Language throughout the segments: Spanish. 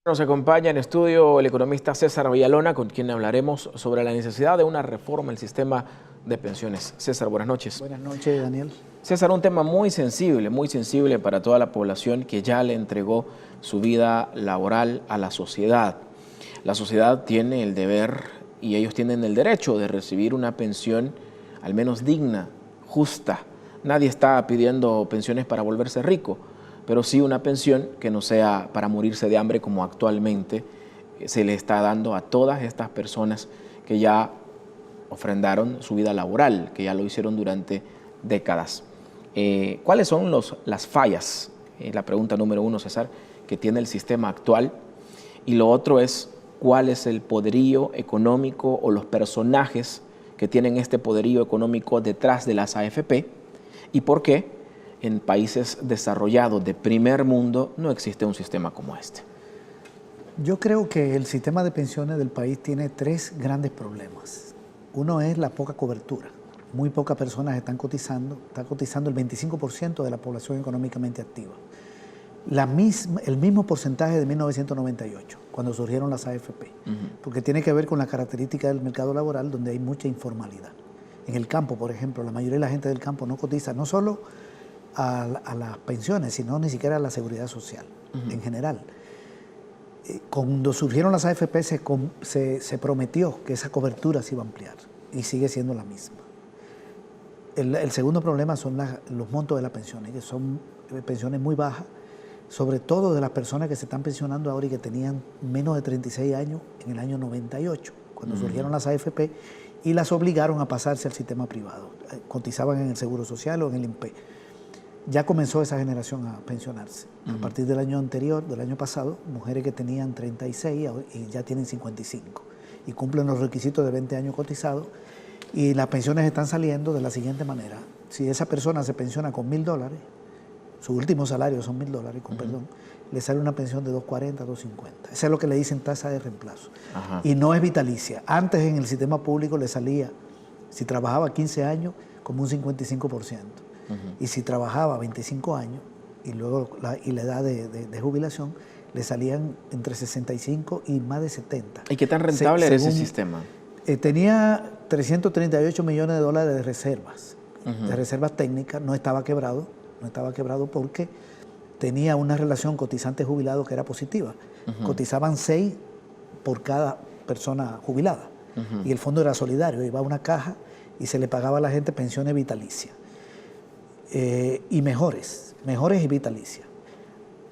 Nos acompaña en estudio el economista César Villalona, con quien hablaremos sobre la necesidad de una reforma al sistema de pensiones. César, buenas noches. Buenas noches, Daniel. César, un tema muy sensible para toda la población que ya le entregó su vida laboral a la sociedad. La sociedad tiene el deber y ellos tienen el derecho de recibir una pensión al menos digna, justa. Nadie está pidiendo pensiones para volverse rico, pero sí una pensión que no sea para morirse de hambre como actualmente se le está dando a todas estas personas que ya ofrendaron su vida laboral, que ya lo hicieron durante décadas. ¿Cuáles son las fallas? La pregunta número uno, César, que tiene el sistema actual. Y lo otro es, ¿cuál es el poderío económico o los personajes que tienen este poderío económico detrás de las AFP? ¿Y por qué en países desarrollados de primer mundo no existe un sistema como este? Yo creo que el sistema de pensiones del país tiene tres grandes problemas. Uno es la poca cobertura. Muy pocas personas están cotizando el 25% de la población económicamente activa. El mismo porcentaje de 1998, cuando surgieron las AFP, porque tiene que ver con la característica del mercado laboral donde hay mucha informalidad. En el campo, por ejemplo, la mayoría de la gente del campo no cotiza, no solo a las pensiones, sino ni siquiera a la seguridad social en general. Cuando surgieron las AFP se prometió que esa cobertura se iba a ampliar y sigue siendo la misma. El segundo problema son los montos de las pensiones, que son pensiones muy bajas, sobre todo de las personas que se están pensionando ahora y que tenían menos de 36 años en el año 98, cuando surgieron las AFP y las obligaron a pasarse al sistema privado. Cotizaban en el Seguro Social o en el INPE. Ya comenzó esa generación a pensionarse. A partir del año anterior, del año pasado, mujeres que tenían 36 y ya tienen 55 y cumplen los requisitos de 20 años cotizados, y las pensiones están saliendo de la siguiente manera. Si esa persona se pensiona con $1.000, su último salario son $1.000, con perdón, le sale una pensión de $2.40, $2.50. Eso es lo que le dicen tasa de reemplazo. Y no es vitalicia. Antes en el sistema público le salía, si trabajaba 15 años, como un 55%. Y si trabajaba 25 años y luego la edad de jubilación, le salían entre 65 y más de 70. ¿Y qué tan rentable era ese sistema? Tenía $338 millones de reservas, de reservas técnicas. No estaba quebrado porque tenía una relación cotizante-jubilado que era positiva. Cotizaban 6 por cada persona jubilada. Y el fondo era solidario, iba a una caja y se le pagaba a la gente pensiones vitalicias. Y mejores y vitalicias.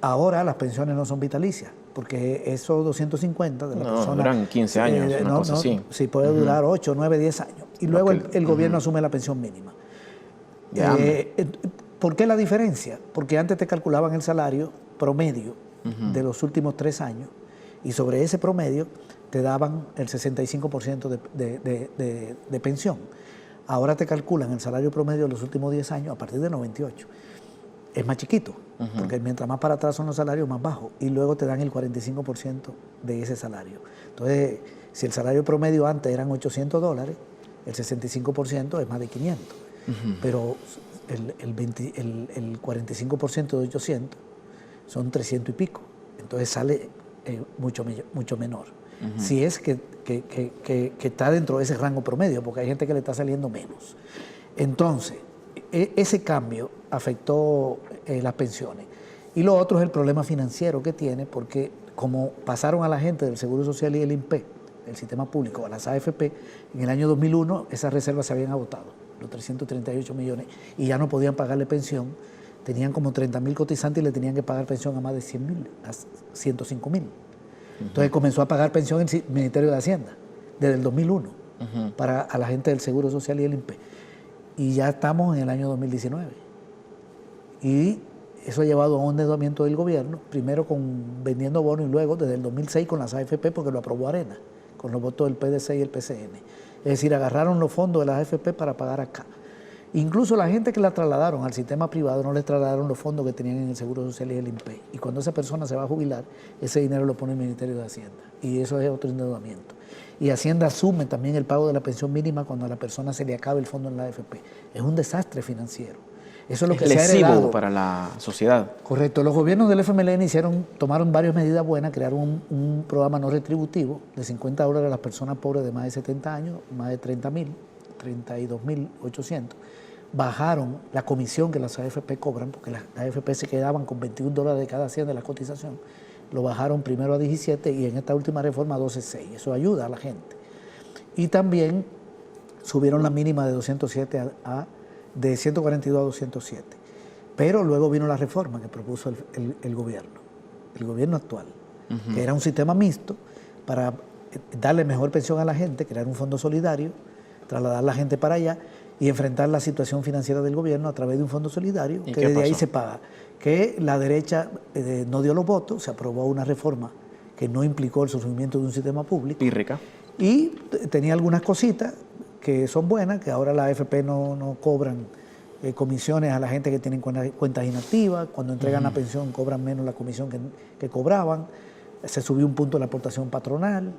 Ahora las pensiones no son vitalicias, porque esos 250 de la persona... duran 15 años, una cosa así. Sí, puede durar 8, 9, 10 años. Y luego el gobierno asume la pensión mínima. ¿Por qué la diferencia? Porque antes te calculaban el salario promedio de los últimos 3 años y sobre ese promedio te daban el 65% de pensión. Ahora te calculan el salario promedio de los últimos 10 años a partir de 98. Es más chiquito, porque mientras más para atrás son los salarios, más bajos. Y luego te dan el 45% de ese salario. Entonces, si el salario promedio antes eran $800, el 65% es más de 500. Pero el 45% de 800 son 300 y pico. Entonces sale mucho menor. Si es que está dentro de ese rango promedio, porque hay gente que le está saliendo menos. Entonces, ese cambio afectó las pensiones. Y lo otro es el problema financiero que tiene, porque como pasaron a la gente del Seguro Social y el INPE, el sistema público, a las AFP, en el año 2001 esas reservas se habían agotado, los 338 millones, y ya no podían pagarle pensión. Tenían como 30.000 cotizantes y le tenían que pagar pensión a más de 100.000, a 105.000. Entonces comenzó a pagar pensión el Ministerio de Hacienda desde el 2001 a la gente del Seguro Social y el INPE. Y ya estamos en el año 2019. Y eso ha llevado a un endeudamiento del gobierno, primero vendiendo bonos y luego desde el 2006 con las AFP, porque lo aprobó Arena, con los votos del PDC y el PCN. Es decir, agarraron los fondos de las AFP para pagar acá. Incluso la gente que la trasladaron al sistema privado no les trasladaron los fondos que tenían en el Seguro Social y el INPE. Y cuando esa persona se va a jubilar, ese dinero lo pone el Ministerio de Hacienda. Y eso es otro endeudamiento. Y Hacienda asume también el pago de la pensión mínima cuando a la persona se le acabe el fondo en la AFP. Es un desastre financiero. Eso es lo Es que se ha lesivo heredado. para la sociedad. Correcto. Los gobiernos del FMLN tomaron varias medidas buenas, crearon un programa no retributivo de $50 a las personas pobres de más de 70 años, más de 30.000, 32.800. Bajaron la comisión que las AFP cobran, porque las AFP se quedaban con $21 de cada 100 de la cotización. Lo bajaron primero a 17 y en esta última reforma a 12.6. Eso ayuda a la gente. Y también subieron la mínima de 207 de 142 a 207. Pero luego vino la reforma que propuso el gobierno actual, que era un sistema mixto para darle mejor pensión a la gente, crear un fondo solidario, trasladar a la gente para allá y enfrentar la situación financiera del gobierno a través de un fondo solidario que desde ahí se paga. Que la derecha no dio los votos, se aprobó una reforma que no implicó el surgimiento de un sistema público. Pírrica. Y tenía algunas cositas que son buenas, que ahora la AFP no cobran comisiones a la gente que tienen cuentas inactivas, cuando entregan la pensión cobran menos la comisión que cobraban, se subió un punto la aportación patronal,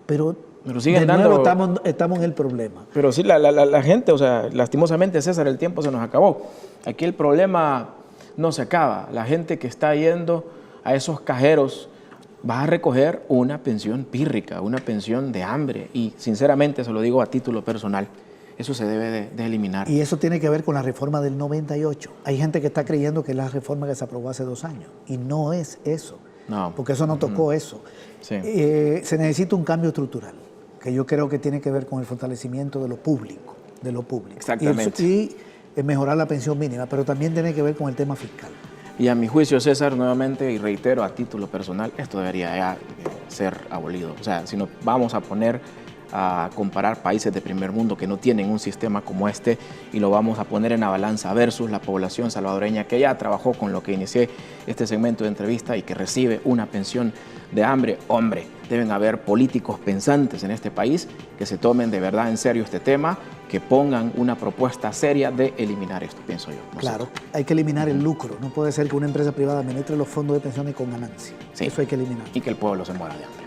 pero siguen de nuevo dando... estamos en el problema. Pero sí, la gente, o sea, lastimosamente, César, el tiempo se nos acabó. Aquí el problema no se acaba. La gente que está yendo a esos cajeros va a recoger una pensión pírrica, una pensión de hambre. Y sinceramente, se lo digo a título personal, eso se debe de eliminar. Y eso tiene que ver con la reforma del 98. Hay gente que está creyendo que es la reforma que se aprobó hace 2 años. Y no es eso. No. Porque eso no tocó eso. Sí. Se necesita un cambio estructural, que yo creo que tiene que ver con el fortalecimiento de lo público. Exactamente. Y mejorar la pensión mínima, pero también tiene que ver con el tema fiscal. Y a mi juicio, César, nuevamente, y reitero a título personal, esto debería ya ser abolido. O sea, si nos vamos a poner a comparar países de primer mundo que no tienen un sistema como este y lo vamos a poner en la balanza versus la población salvadoreña que ya trabajó con lo que inicié este segmento de entrevista y que recibe una pensión de hambre, hombre, deben haber políticos pensantes en este país que se tomen de verdad en serio este tema, que pongan una propuesta seria de eliminar esto, pienso yo. Claro, hay que eliminar el lucro. No puede ser que una empresa privada administre los fondos de pensiones con ganancia. Sí. Eso hay que eliminar. Y que el pueblo se muera de hambre.